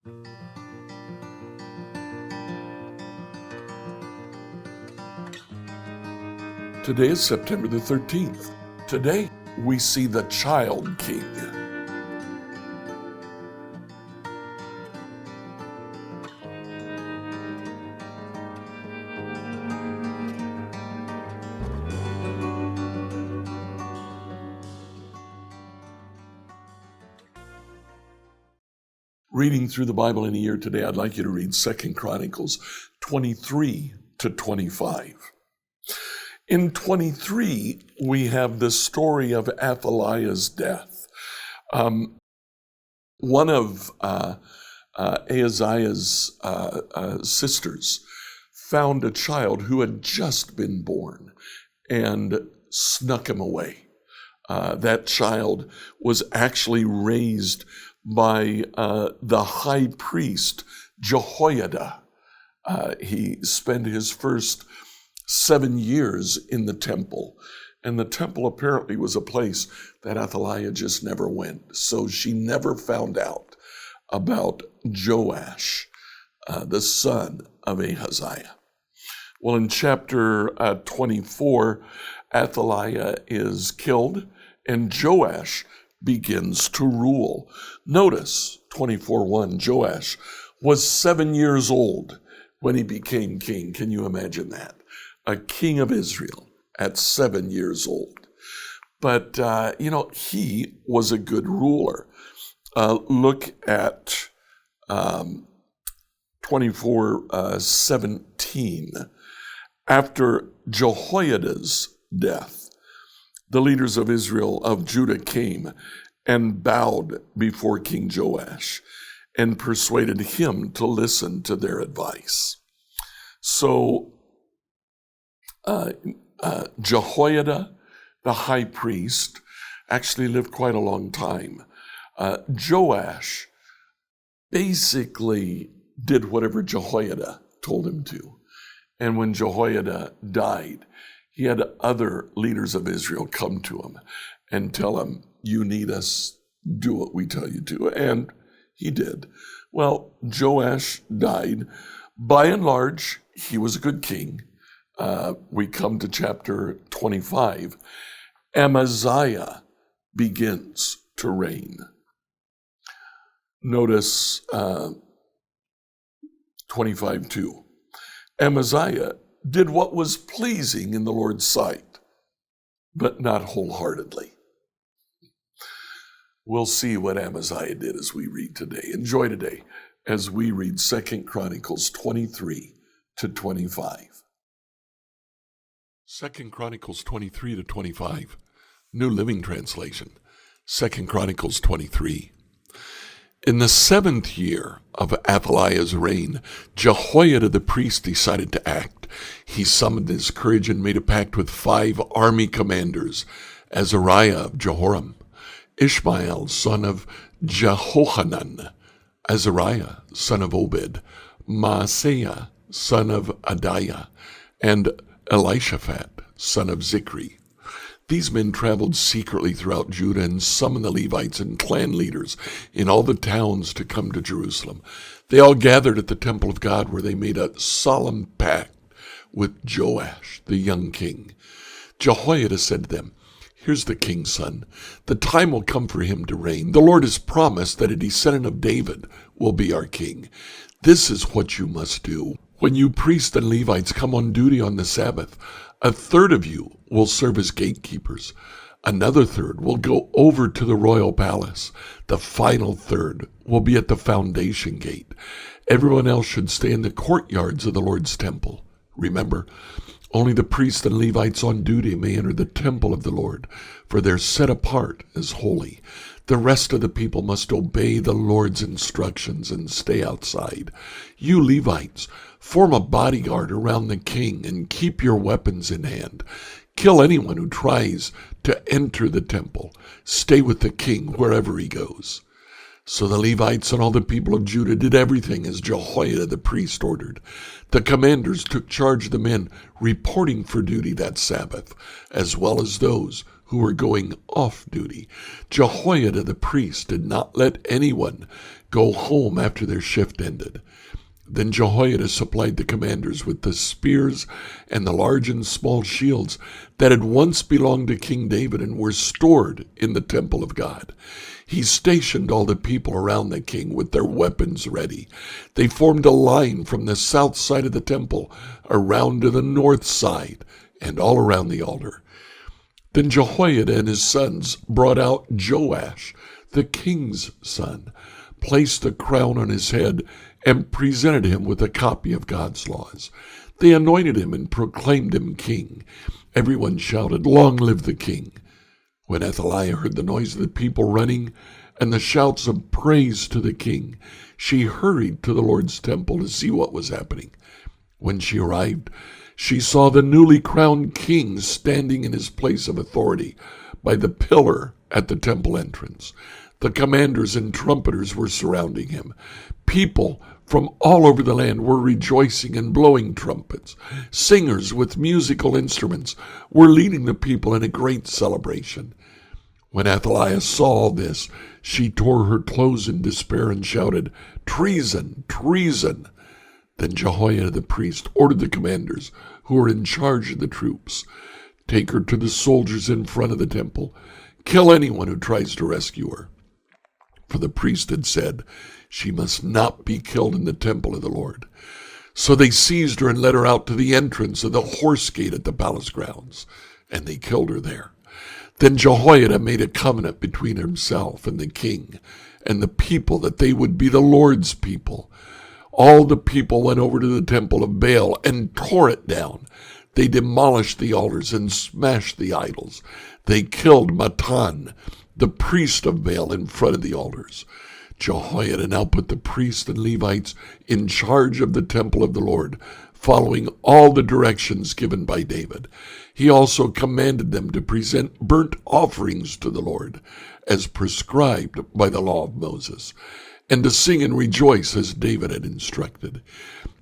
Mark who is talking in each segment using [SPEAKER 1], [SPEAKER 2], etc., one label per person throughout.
[SPEAKER 1] Today is September the 13th. Today, we see the child king. Reading through the Bible in a year today, I'd like you to read 2 Chronicles 23 to 25. In 23, we have the story of Athaliah's death. One of Ahaziah's sisters found a child who had just been born and snuck him away. That child was actually raised by the high priest Jehoiada. He spent his first 7 years in the temple, and the temple apparently was a place that Athaliah just never went, so she never found out about Joash, the son of Ahaziah. Well, in chapter 24, Athaliah is killed, and Joash begins to rule. Notice 24:1, Joash was 7 years old when he became king. Can you imagine that? A king of Israel at 7 years old. But, he was a good ruler. Look at 24:17. After Jehoiada's death, the leaders of Israel, of Judah, came and bowed before King Joash and persuaded him to listen to their advice. So Jehoiada, the high priest, actually lived quite a long time. Joash basically did whatever Jehoiada told him to. And when Jehoiada died, he had other leaders of Israel come to him and tell him, you need us, do what we tell you to. And he did. Well, Joash died. By and large, he was a good king. We come to chapter 25. Amaziah begins to reign. Notice 25:2. Amaziah did what was pleasing in the Lord's sight, but not wholeheartedly. We'll see what Amaziah did as we read today. Enjoy today as we read 2 Chronicles 23 to 25. 2 Chronicles 23 to 25, New Living Translation. 2 Chronicles 23. In the 7th year of Athaliah's reign, Jehoiada the priest decided to act. He summoned his courage and made a pact with 5 army commanders: Azariah of Jehoram, Ishmael son of Jehohanan, Azariah son of Obed, Maaseiah son of Adaiah, and Elishaphat son of Zikri. These men traveled secretly throughout Judah and summoned the Levites and clan leaders in all the towns to come to Jerusalem. They all gathered at the temple of God, where they made a solemn pact with Joash, the young king. Jehoiada said to them, "Here's the king's son. The time will come for him to reign. The Lord has promised that a descendant of David will be our king. This is what you must do. When you priests and Levites come on duty on the Sabbath, a third of you will serve as gatekeepers. Another third will go over to the royal palace. The final third will be at the foundation gate. Everyone else should stay in the courtyards of the Lord's temple. Remember, only the priests and Levites on duty may enter the temple of the Lord, for they're set apart as holy. The rest of the people must obey the Lord's instructions and stay outside. You Levites, form a bodyguard around the king and keep your weapons in hand. Kill anyone who tries to enter the temple. Stay with the king wherever he goes." So the Levites and all the people of Judah did everything as Jehoiada the priest ordered. The commanders took charge of the men reporting for duty that Sabbath, as well as those who were going off duty. Jehoiada the priest did not let anyone go home after their shift ended. Then Jehoiada supplied the commanders with the spears and the large and small shields that had once belonged to King David and were stored in the temple of God. He stationed all the people around the king with their weapons ready. They formed a line from the south side of the temple around to the north side and all around the altar. Then Jehoiada and his sons brought out Joash, the king's son, placed a crown on his head, and presented him with a copy of God's laws. They anointed him and proclaimed him king. Everyone shouted, "Long live the king!" When Athaliah heard the noise of the people running and the shouts of praise to the king, she hurried to the Lord's temple to see what was happening. When she arrived, she saw the newly crowned king standing in his place of authority by the pillar at the temple entrance. The commanders and trumpeters were surrounding him. People from all over the land were rejoicing and blowing trumpets. Singers with musical instruments were leading the people in a great celebration. When Athaliah saw all this, she tore her clothes in despair and shouted, "Treason! Treason!" Then Jehoiada the priest ordered the commanders who were in charge of the troops, "Take her to the soldiers in front of the temple. Kill anyone who tries to rescue her." For the priest had said, "She must not be killed in the temple of the Lord." So they seized her and led her out to the entrance of the horse gate at the palace grounds, and they killed her there. Then Jehoiada made a covenant between himself and the king and the people that they would be the Lord's people. All the people went over to the temple of Baal and tore it down. They demolished the altars and smashed the idols. They killed Matan, the priest of Baal, in front of the altars. Jehoiada now put the priests and Levites in charge of the temple of the Lord, following all the directions given by David. He also commanded them to present burnt offerings to the Lord, as prescribed by the law of Moses, and to sing and rejoice as David had instructed.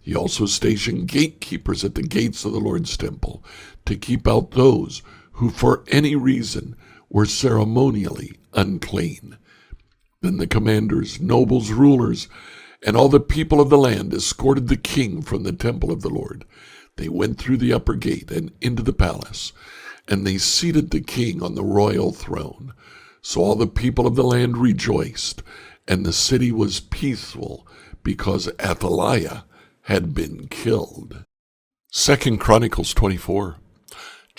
[SPEAKER 1] He also stationed gatekeepers at the gates of the Lord's temple to keep out those who for any reason were ceremonially unclean. Then the commanders, nobles, rulers, and all the people of the land escorted the king from the temple of the Lord. They went through the upper gate and into the palace, and they seated the king on the royal throne. So all the people of the land rejoiced, and the city was peaceful because Athaliah had been killed. 2 Chronicles 24.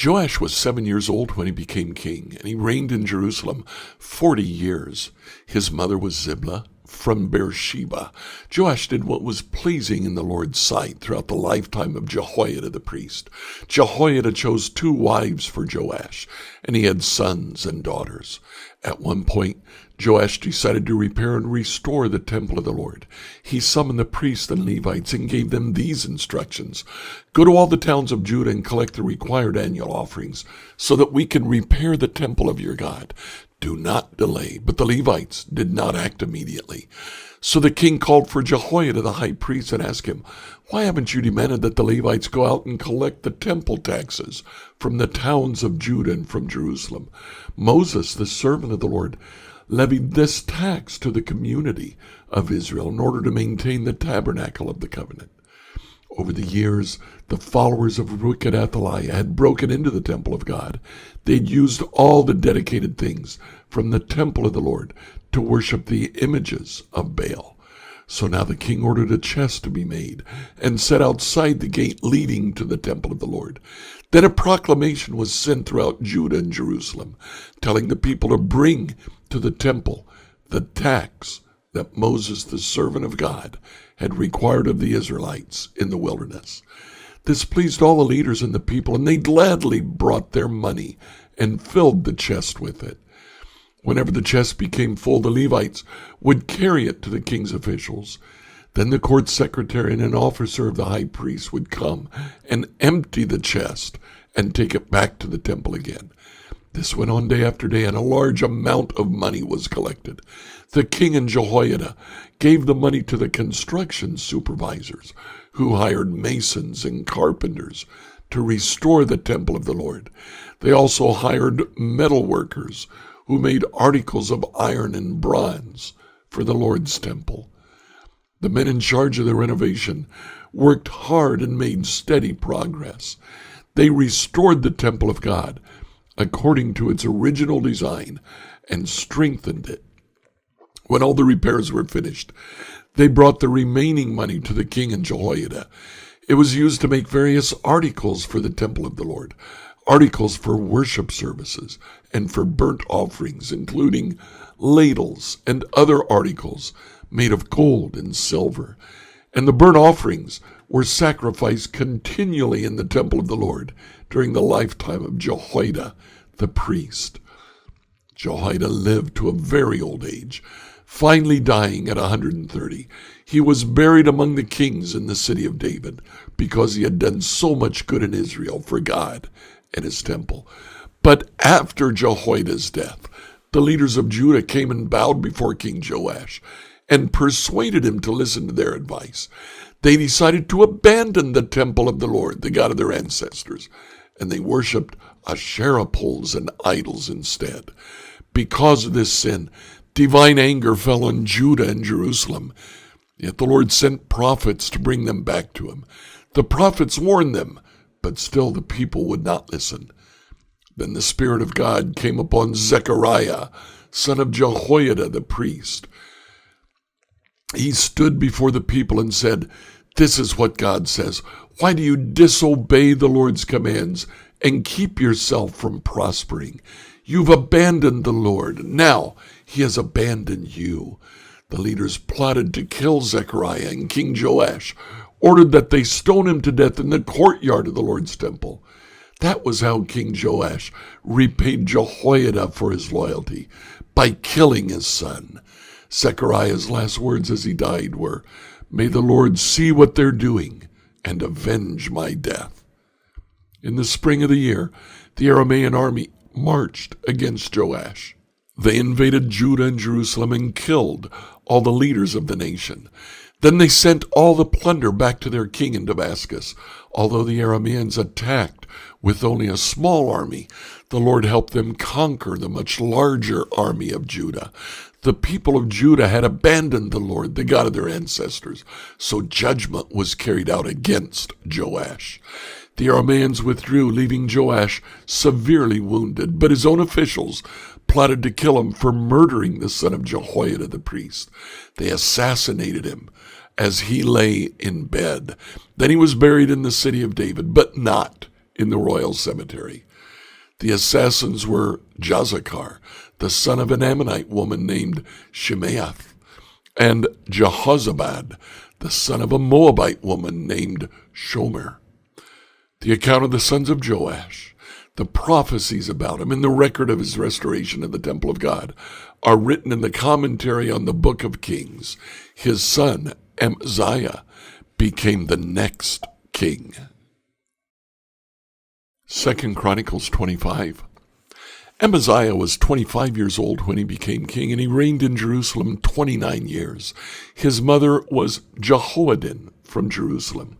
[SPEAKER 1] Joash was 7 years old when he became king, and he reigned in Jerusalem 40 years. His mother was Ziblah from Beersheba. Joash did what was pleasing in the Lord's sight throughout the lifetime of Jehoiada the priest. Jehoiada chose 2 wives for Joash, and he had sons and daughters. At one point, Joash decided to repair and restore the temple of the Lord. He summoned the priests and Levites and gave them these instructions: "Go to all the towns of Judah and collect the required annual offerings so that we can repair the temple of your God. Do not delay." But the Levites did not act immediately. So the king called for Jehoiada the high priest and asked him, "Why haven't you demanded that the Levites go out and collect the temple taxes from the towns of Judah and from Jerusalem? Moses, the servant of the Lord, levied this tax to the community of Israel in order to maintain the tabernacle of the covenant." Over the years, the followers of wicked Athaliah had broken into the temple of God. They'd used all the dedicated things from the temple of the Lord to worship the images of Baal. So now the king ordered a chest to be made and set outside the gate leading to the temple of the Lord. Then a proclamation was sent throughout Judah and Jerusalem, telling the people to bring to the temple the tax that Moses, the servant of God, had required of the Israelites in the wilderness. This pleased all the leaders and the people, and they gladly brought their money and filled the chest with it. Whenever the chest became full, the Levites would carry it to the king's officials. Then the court secretary and an officer of the high priest would come and empty the chest and take it back to the temple again. This went on day after day, and a large amount of money was collected. The king and Jehoiada gave the money to the construction supervisors, who hired masons and carpenters to restore the temple of the Lord. They also hired metal workers who made articles of iron and bronze for the Lord's temple. The men in charge of the renovation worked hard and made steady progress. They restored the temple of God according to its original design and strengthened it. When all the repairs were finished, they brought the remaining money to the king and Jehoiada. It was used to make various articles for the temple of the Lord, articles for worship services and for burnt offerings, including ladles and other articles made of gold and silver. And the burnt offerings were sacrificed continually in the temple of the Lord during the lifetime of Jehoiada the priest. Jehoiada lived to a very old age, finally dying at 130. He was buried among the kings in the city of David because he had done so much good in Israel for God and his temple. But after Jehoiada's death, the leaders of Judah came and bowed before King Joash and persuaded him to listen to their advice. They decided to abandon the temple of the Lord, the God of their ancestors, and they worshipped Asherah poles and idols instead. Because of this sin, divine anger fell on Judah and Jerusalem. Yet the Lord sent prophets to bring them back to him. The prophets warned them, but still the people would not listen. Then the Spirit of God came upon Zechariah, son of Jehoiada the priest. He stood before the people and said, "This is what God says. Why do you disobey the Lord's commands and keep yourself from prospering? You've abandoned the Lord. Now he has abandoned you." The leaders plotted to kill Zechariah, and King Joash ordered that they stone him to death in the courtyard of the Lord's temple. That was how King Joash repaid Jehoiada for his loyalty, by killing his son. Zechariah's last words as he died were, "May the Lord see what they're doing and avenge my death." In the spring of the year, the Aramean army marched against Joash. They invaded Judah and Jerusalem and killed all the leaders of the nation. Then they sent all the plunder back to their king in Damascus. Although the Arameans attacked with only a small army, the Lord helped them conquer the much larger army of Judah. The people of Judah had abandoned the Lord, the God of their ancestors, so judgment was carried out against Joash. The Arameans withdrew, leaving Joash severely wounded, but his own officials plotted to kill him for murdering the son of Jehoiada the priest. They assassinated him as he lay in bed. Then he was buried in the city of David, but not in the royal cemetery. The assassins were Jazakar, the son of an Ammonite woman named Shimeath, and Jehozabad, the son of a Moabite woman named Shomer. The account of the sons of Joash, the prophecies about him, and the record of his restoration of the temple of God are written in the commentary on the book of Kings. His son, Amaziah, became the next king. 2 Chronicles 25. Amaziah was 25 years old when he became king, and he reigned in Jerusalem 29 years. His mother was Jehoiadin from Jerusalem.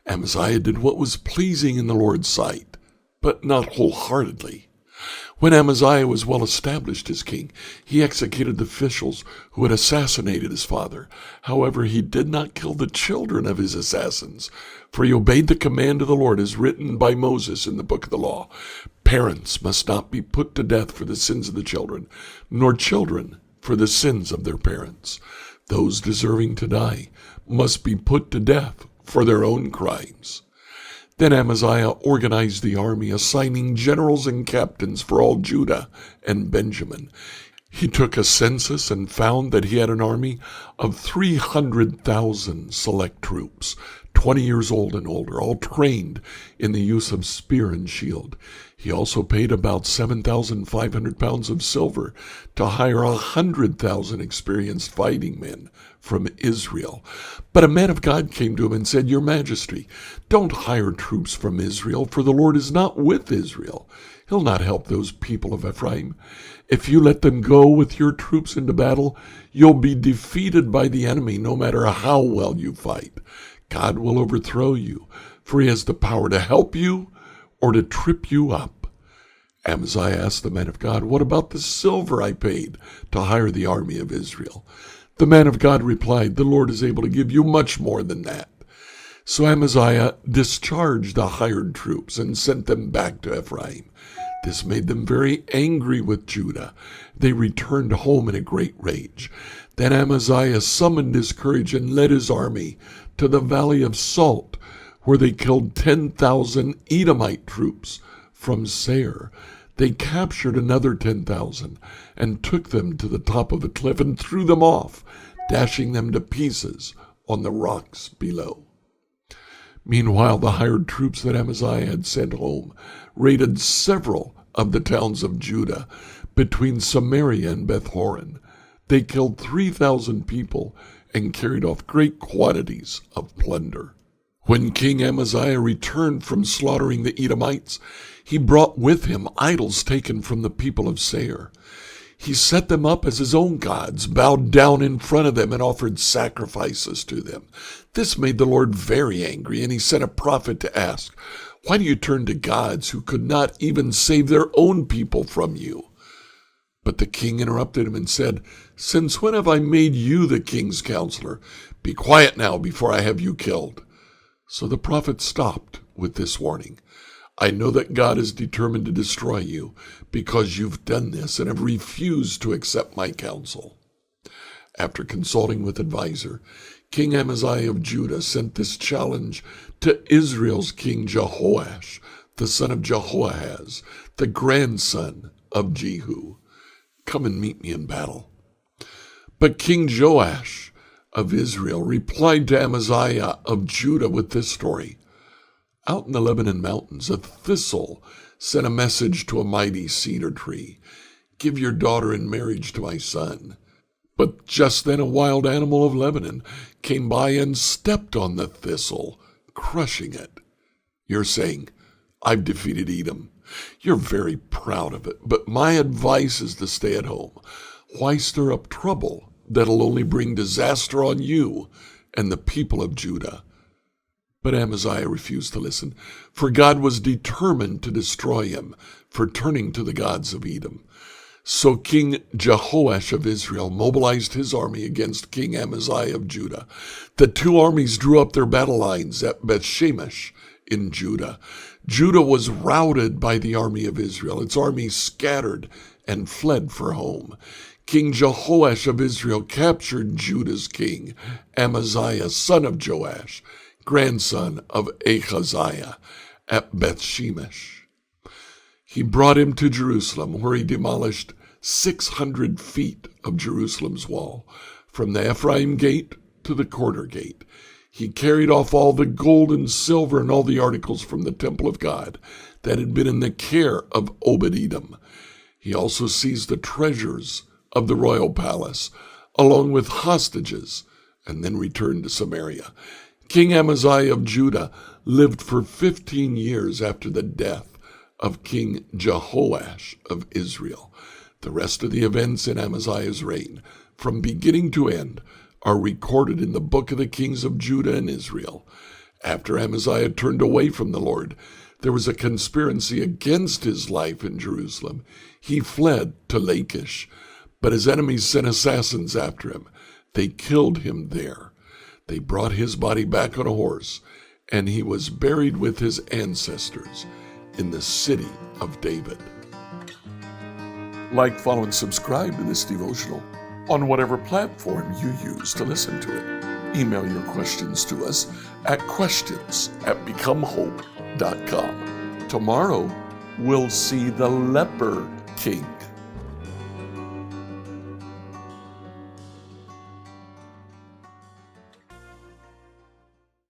[SPEAKER 1] Amaziah did what was pleasing in the Lord's sight, but not wholeheartedly. When Amaziah was well established as king, he executed the officials who had assassinated his father. However, he did not kill the children of his assassins, for he obeyed the command of the Lord as written by Moses in the book of the law. Parents must not be put to death for the sins of the children, nor children for the sins of their parents. Those deserving to die must be put to death for their own crimes. Then Amaziah organized the army, assigning generals and captains for all Judah and Benjamin. He took a census and found that he had an army of 300,000 select troops, 20 years old and older, all trained in the use of spear and shield. He also paid about 7,500 pounds of silver to hire 100,000 experienced fighting men from Israel. But a man of God came to him and said, "Your Majesty, don't hire troops from Israel, for the Lord is not with Israel. He'll not help those people of Ephraim. If you let them go with your troops into battle, you'll be defeated by the enemy no matter how well you fight. God will overthrow you, for he has the power to help you or to trip you up?" Amaziah asked the man of God, "What about the silver I paid to hire the army of Israel?" The man of God replied, "The Lord is able to give you much more than that." So Amaziah discharged the hired troops and sent them back to Ephraim. This made them very angry with Judah. They returned home in a great rage. Then Amaziah summoned his courage and led his army to the valley of Salt, where they killed 10,000 Edomite troops from Seir. They captured another 10,000 and took them to the top of a cliff and threw them off, dashing them to pieces on the rocks below. Meanwhile, the hired troops that Amaziah had sent home raided several of the towns of Judah between Samaria and Beth-horon. They killed 3,000 people and carried off great quantities of plunder. When King Amaziah returned from slaughtering the Edomites, he brought with him idols taken from the people of Seir. He set them up as his own gods, bowed down in front of them, and offered sacrifices to them. This made the Lord very angry, and he sent a prophet to ask, "Why do you turn to gods who could not even save their own people from you?" But the king interrupted him and said, "Since when have I made you the king's counselor? Be quiet now before I have you killed." So the prophet stopped with this warning, "I know that God is determined to destroy you because you've done this and have refused to accept my counsel." After consulting with advisor, King Amaziah of Judah sent this challenge to Israel's king Jehoash, the son of Jehoahaz, the grandson of Jehu. "Come and meet me in battle." But King Joash of Israel replied to Amaziah of Judah with this story: "Out in the Lebanon mountains, a thistle sent a message to a mighty cedar tree. 'Give your daughter in marriage to my son.' But just then a wild animal of Lebanon came by and stepped on the thistle, crushing it." You're saying, "I've defeated Edom." You're very proud of it, but my advice is to stay at home. Why stir up trouble that'll only bring disaster on you and the people of Judah? But Amaziah refused to listen, for God was determined to destroy him for turning to the gods of Edom. So King Jehoash of Israel mobilized his army against King Amaziah of Judah. The two armies drew up their battle lines at Bethshemesh in Judah. Judah was routed by the army of Israel. Its army scattered and fled for home. King Jehoash of Israel captured Judah's king, Amaziah, son of Joash, grandson of Ahaziah, at Bethshemesh. He brought him to Jerusalem, where he demolished 600 feet of Jerusalem's wall, from the Ephraim gate to the corner gate. He carried off all the gold and silver and all the articles from the temple of God that had been in the care of Obed-Edom. He also seized the treasures of the royal palace, along with hostages, and then returned to Samaria. King Amaziah of Judah lived for 15 years after the death of King Jehoash of Israel. The rest of the events in Amaziah's reign, from beginning to end, are recorded in the book of the kings of Judah and Israel. After Amaziah turned away from the Lord, there was a conspiracy against his life in Jerusalem. He fled to Lachish, but his enemies sent assassins after him. They killed him there. They brought his body back on a horse, and he was buried with his ancestors in the city of David. Like, follow, and subscribe to this devotional on whatever platform you use to listen to it. Email your questions to us at questions@becomehope.com. Tomorrow, we'll see the leper king.